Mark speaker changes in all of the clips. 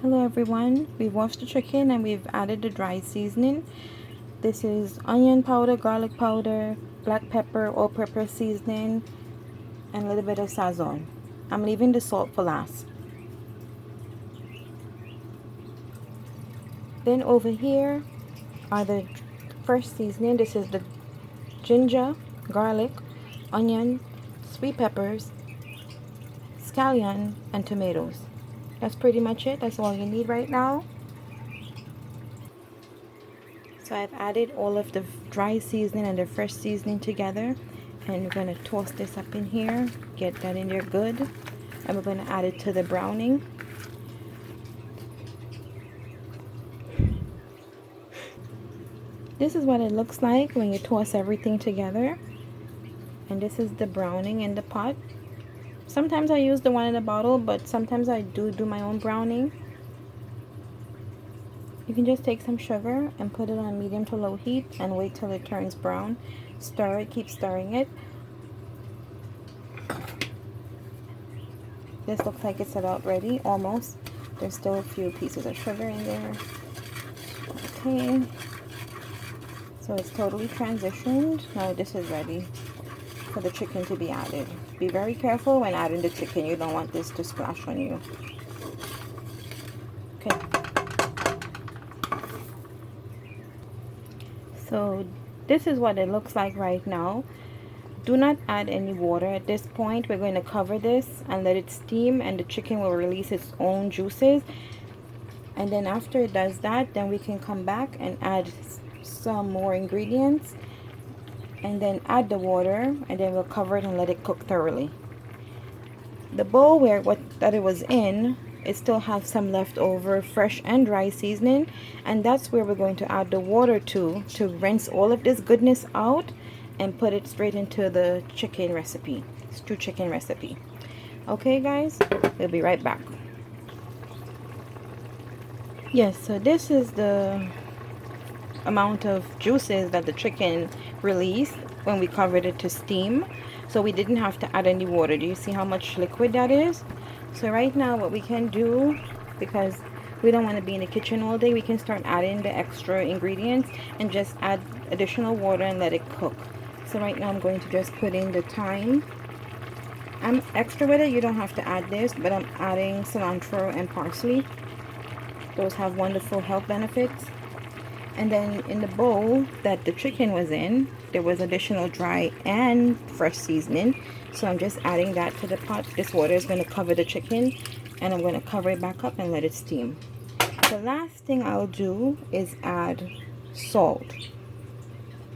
Speaker 1: Hello everyone, we've washed the chicken and we've added the dry seasoning. This is onion powder, garlic powder, black pepper, all-purpose seasoning, and a little bit of sazon. I'm leaving the salt for last. Then over here are the first seasoning. This is the ginger, garlic, onion, sweet peppers, scallion, and tomatoes. That's pretty much it. That's all you need right now. So I've added all of the dry seasoning and the fresh seasoning together, and we're going to toss this up in here, get that in there good, and we're going to add it to the browning. This is what it looks like when you toss everything together, and this is the browning in the pot. Sometimes I use the one in the bottle, but sometimes I do my own browning. You can just take some sugar and put it on medium to low heat and wait till it turns brown. Stir it, keep stirring it. This looks like it's about ready, almost. There's still a few pieces of sugar in there. Okay. So it's totally transitioned. Now this is ready for the chicken to be added. Be very careful when adding the chicken. You don't want this to splash on you. Okay. So this is what it looks like right now. Do not add any water at this point. We're going to cover this and let it steam, and the chicken will release its own juices. And then after it does that, then we can come back and add some more ingredients and then add the water, and then we'll cover it and let it cook thoroughly. The bowl that it was in, it still has some leftover fresh and dry seasoning, and that's where we're going to add the water to rinse all of this goodness out and put it straight into the chicken recipe, stew chicken recipe. Okay guys, we'll be right back. Yes, so this is the amount of juices that the chicken released when we covered it to steam. So we didn't have to add any water. Do you see how much liquid that is? So right now what we can do, because we don't want to be in the kitchen all day, we can start adding the extra ingredients and just add additional water and let it cook. So right now I'm going to just put in the thyme. I'm extra with it. You don't have to add this, but I'm adding cilantro and parsley. Those have wonderful health benefits. And then in the bowl that the chicken was in, there was additional dry and fresh seasoning. So I'm just adding that to the pot. This water is going to cover the chicken, and I'm going to cover it back up and let it steam. The last thing I'll do is add salt,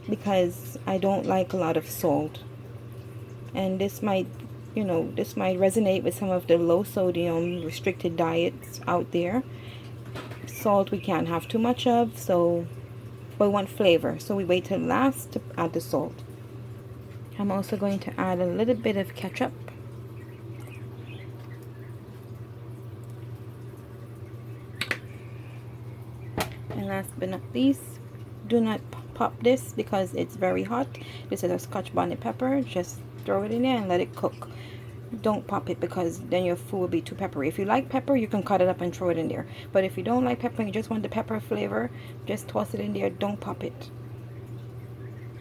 Speaker 1: because I don't like a lot of salt. And this might, this might resonate with some of the low sodium restricted diets out there. Salt we can't have too much of, so we want flavor, so we wait till last to add the salt. I'm also going to add a little bit of ketchup. And last but not least, do not pop this because it's very hot. This is a Scotch bonnet pepper. Just throw it in there and let it cook. Don't pop it, because then your food will be too peppery. If you like pepper, you can cut it up and throw it in there. But if you don't like pepper and you just want the pepper flavor, just toss it in there. Don't pop it.